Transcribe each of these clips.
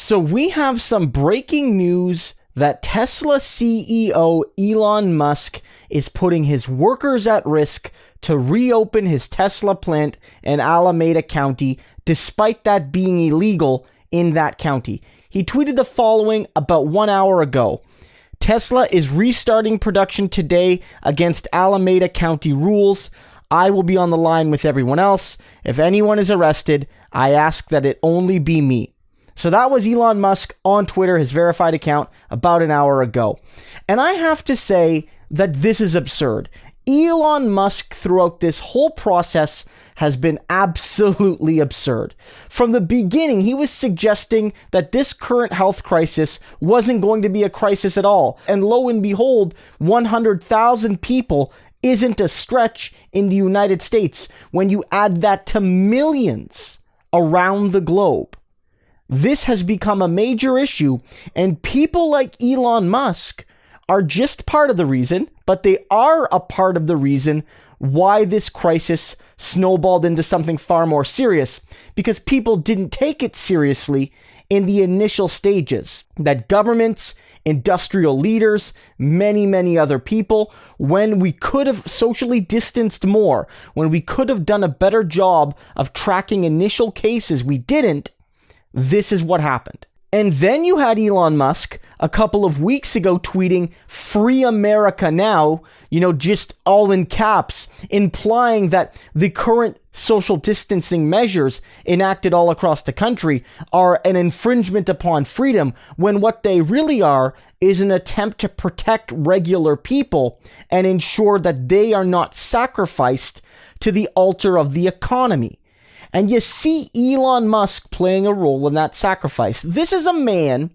So we have some breaking news that Tesla CEO Elon Musk is putting his workers at risk to reopen his Tesla plant in Alameda County, despite that being illegal in that county. He tweeted the following about 1 hour ago. Tesla is restarting production today against Alameda County rules. I will be on the line with everyone else. If anyone is arrested, I ask that it only be me. So that was Elon Musk on Twitter, his verified account, about an hour ago. And I have to say that this is absurd. Elon Musk throughout this whole process has been absolutely absurd. From the beginning, he was suggesting that this current health crisis wasn't going to be a crisis at all. And lo and behold, 100,000 people isn't a stretch in the United States when you add that to millions around the globe. This has become a major issue, and people like Elon Musk are just part of the reason, but they are a part of the reason why this crisis snowballed into something far more serious, because people didn't take it seriously in the initial stages. That governments, industrial leaders, many other people, when we could have socially distanced more, when we could have done a better job of tracking initial cases, we didn't. This is what happened. And then you had Elon Musk a couple of weeks ago tweeting "Free America Now," just all in caps, implying that the current social distancing measures enacted all across the country are an infringement upon freedom, when what they really are is an attempt to protect regular people and ensure that they are not sacrificed to the altar of the economy. And you see Elon Musk playing a role in that sacrifice. This is a man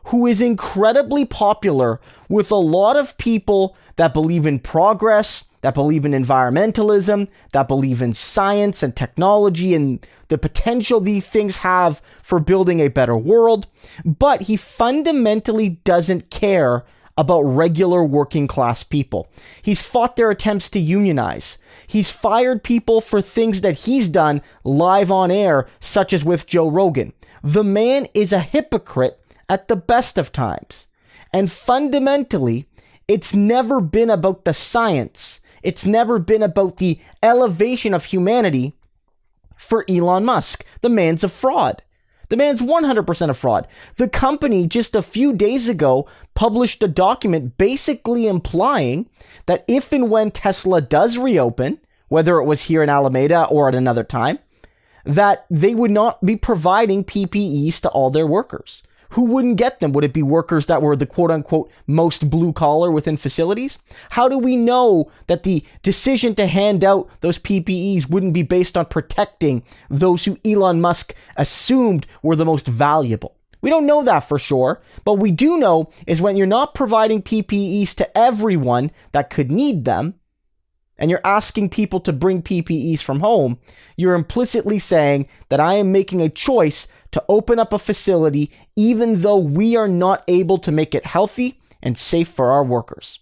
who is incredibly popular with a lot of people that believe in progress, that believe in environmentalism, that believe in science and technology and the potential these things have for building a better world. But he fundamentally doesn't care about regular working class people. He's fought their attempts to unionize. He's fired people for things that he's done live on air, such as with Joe Rogan. The man is a hypocrite at the best of times. And fundamentally, it's never been about the science. It's never been about the elevation of humanity for Elon Musk. The man's a fraud. The man's 100% a fraud. The company just a few days ago published a document basically implying that if and when Tesla does reopen, whether it was here in Alameda or at another time, that they would not be providing PPEs to all their workers. Who wouldn't get them? Would it be workers that were the quote-unquote most blue-collar within facilities? How do we know that the decision to hand out those PPEs wouldn't be based on protecting those who Elon Musk assumed were the most valuable? We don't know that for sure, but what we do know is when you're not providing PPEs to everyone that could need them, and you're asking people to bring PPEs from home, you're implicitly saying that I am making a choice to open up a facility even though we are not able to make it healthy and safe for our workers.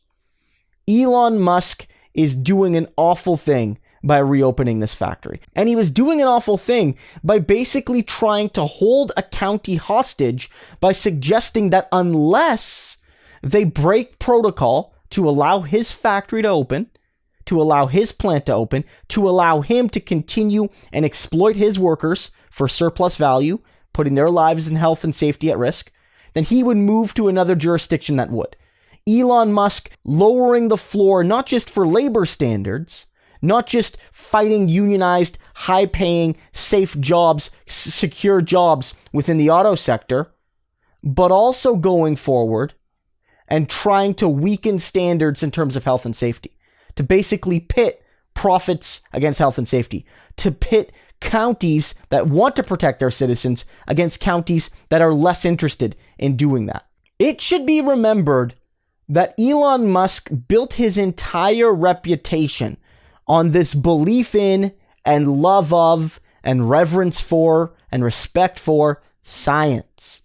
Elon Musk is doing an awful thing by reopening this factory. And he was doing an awful thing by basically trying to hold a county hostage by suggesting that unless they break protocol to allow his factory to open, to allow his plant to open, to allow him to continue and exploit his workers for surplus value, putting their lives and health and safety at risk, then he would move to another jurisdiction that would. Elon Musk lowering the floor not just for labor standards, not just fighting unionized, high-paying, safe jobs, secure jobs within the auto sector, but also going forward and trying to weaken standards in terms of health and safety, to basically pit profits against health and safety, to pit counties that want to protect their citizens against counties that are less interested in doing that. It should be remembered that Elon Musk built his entire reputation on this belief in and love of and reverence for and respect for science.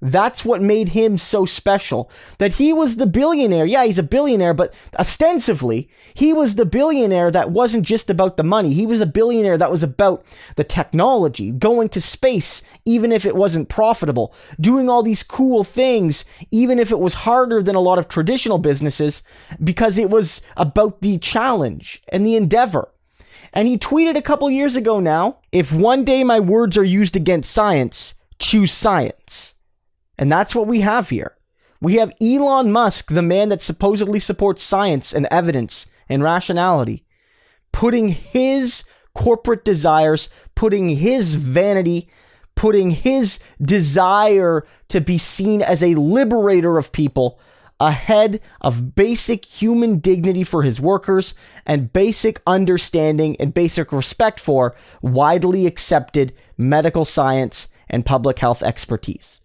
That's what made him so special. That he was the billionaire. Yeah, he's a billionaire, but ostensibly, he was the billionaire that wasn't just about the money. He was a billionaire that was about the technology, going to space, even if it wasn't profitable, doing all these cool things, even if it was harder than a lot of traditional businesses, because it was about the challenge and the endeavor. And he tweeted a couple years ago now, "If one day my words are used against science, choose science." And that's what we have here. We have Elon Musk, the man that supposedly supports science and evidence and rationality, putting his corporate desires, putting his vanity, putting his desire to be seen as a liberator of people ahead of basic human dignity for his workers and basic understanding and basic respect for widely accepted medical science and public health expertise.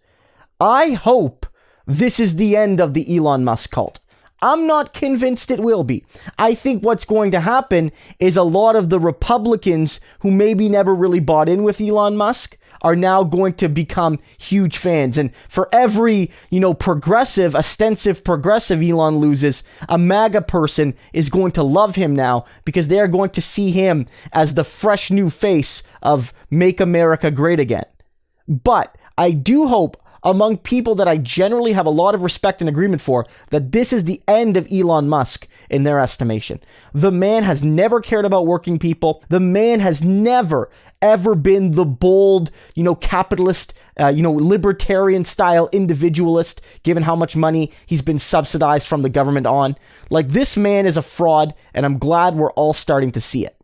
I hope this is the end of the Elon Musk cult. I'm not convinced it will be. I think what's going to happen is a lot of the Republicans who maybe never really bought in with Elon Musk are now going to become huge fans. And for every, progressive, ostensive progressive Elon loses, a MAGA person is going to love him now because they are going to see him as the fresh new face of Make America Great Again. But I do hope, among people that I generally have a lot of respect and agreement for, that this is the end of Elon Musk in their estimation. The man has never cared about working people. The man has never, ever been the bold, capitalist, libertarian style individualist, given how much money he's been subsidized from the government on. Like, this man is a fraud, and I'm glad we're all starting to see it.